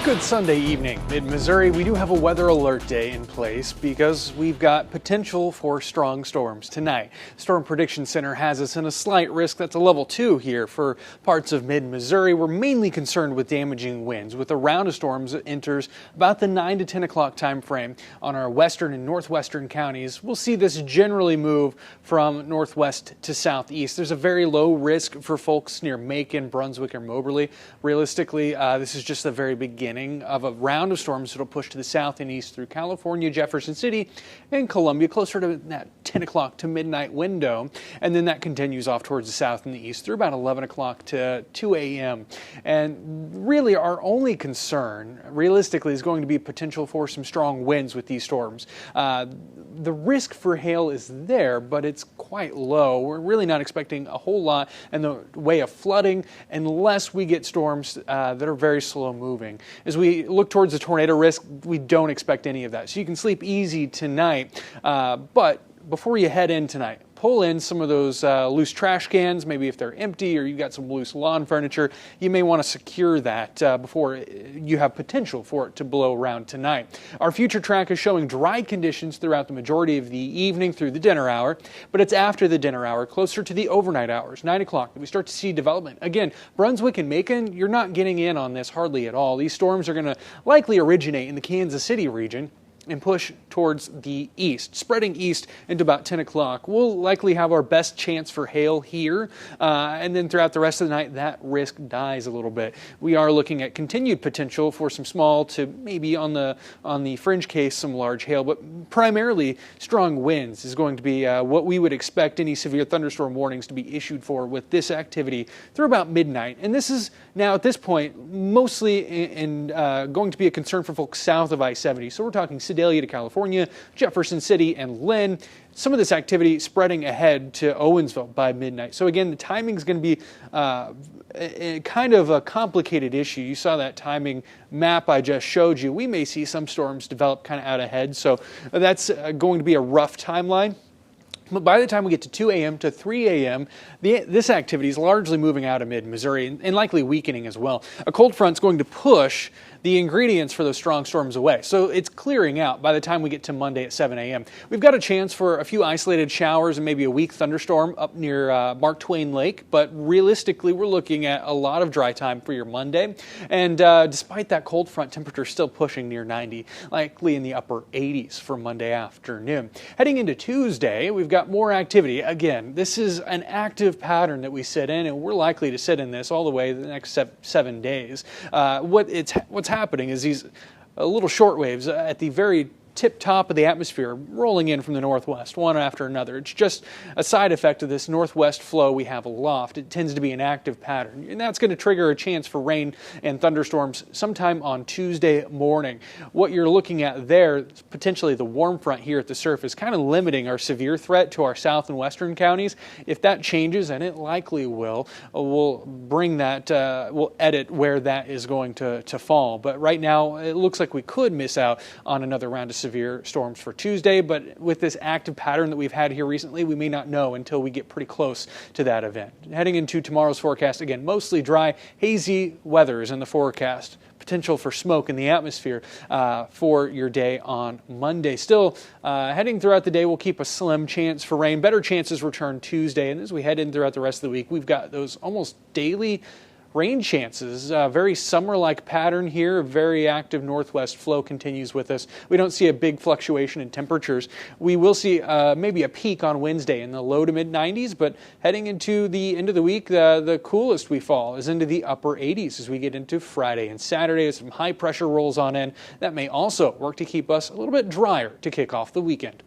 Good Sunday evening. Mid-Missouri, we do have a weather alert day in place because we've got potential for strong storms tonight. Storm Prediction Center has us in a slight risk. That's a level 2 here for parts of mid-Missouri. We're mainly concerned with damaging winds with a round of storms that enters about the 9 to 10 o'clock time frame on our western and northwestern counties. We'll see this generally move from northwest to southeast. There's a very low risk for folks near Macon, Brunswick, or Moberly. Realistically, this is just the very beginning of a round of storms that will push to the south and east through California, Jefferson City, and Columbia, closer to that 10 o'clock to midnight window. And then that continues off towards the south and the east through about 11 o'clock to 2 a.m. And really our only concern, realistically, is going to be potential for some strong winds with these storms. The risk for hail is there, but it's quite low. We're really not expecting a whole lot in the way of flooding unless we get storms that are very slow moving. As we look towards the tornado risk, we don't expect any of that. So you can sleep easy tonight, but before you head in tonight, pull in some of those loose trash cans. Maybe if they're empty or you've got some loose lawn furniture, you may want to secure that before you have potential for it to blow around tonight. Our future track is showing dry conditions throughout the majority of the evening through the dinner hour, but it's after the dinner hour, closer to the overnight hours, 9 o'clock, that we start to see development. Again, Brunswick and Macon, you're not getting in on this hardly at all. These storms are going to likely originate in the Kansas City region and push towards the east, spreading east into about 10 o'clock. We'll likely have our best chance for hail here, and then throughout the rest of the night, that risk dies a little bit. We are looking at continued potential for some small to maybe on the fringe case some large hail, but primarily strong winds is going to be what we would expect any severe thunderstorm warnings to be issued for with this activity through about midnight. And this is now at this point mostly going to be a concern for folks south of I-70. So we're talking Sedalia to California, Jefferson City, and Lynn. Some of this activity spreading ahead to Owensville by midnight. So again, the timing is going to be kind of a complicated issue. You saw that timing map I just showed you. We may see some storms develop kind of out ahead. So that's going to be a rough timeline. But by the time we get to 2 a.m. to 3 a.m., this activity is largely moving out of mid-Missouri and likely weakening as well. A cold front's going to push the ingredients for those strong storms away. So it's clearing out by the time we get to Monday at 7 a.m. We've got a chance for a few isolated showers and maybe a weak thunderstorm up near Mark Twain Lake, but realistically we're looking at a lot of dry time for your Monday. And despite that cold front, temperature still pushing near 90, likely in the upper 80s for Monday afternoon. Heading into Tuesday, we've got more activity. Again, this is an active pattern that we sit in, and we're likely to sit in this all the way the next 7 days. What's happening is these little short waves at the very tip top of the atmosphere rolling in from the northwest, one after another. It's just a side effect of this northwest flow we have aloft. It tends to be an active pattern, and that's going to trigger a chance for rain and thunderstorms sometime on Tuesday morning. What you're looking at there is potentially the warm front here at the surface, kind of limiting our severe threat to our south and western counties. If that changes, and it likely will, we'll bring that, we'll edit where that is going to fall. But right now, it looks like we could miss out on another round of severe storms for Tuesday, but with this active pattern that we've had here recently, we may not know until we get pretty close to that event. Heading into tomorrow's forecast, again, mostly dry, hazy weather is in the forecast. Potential for smoke in the atmosphere for your day on Monday. Still, heading throughout the day, we'll keep a slim chance for rain. Better chances return Tuesday, and as we head in throughout the rest of the week, we've got those almost daily rain chances. Very summer-like pattern here. Very active northwest flow continues with us. We don't see a big fluctuation in temperatures. We will see maybe a peak on Wednesday in the low to mid-90s, but heading into the end of the week, the coolest we fall is into the upper 80s as we get into Friday and Saturday as some high pressure rolls on in. That may also work to keep us a little bit drier to kick off the weekend.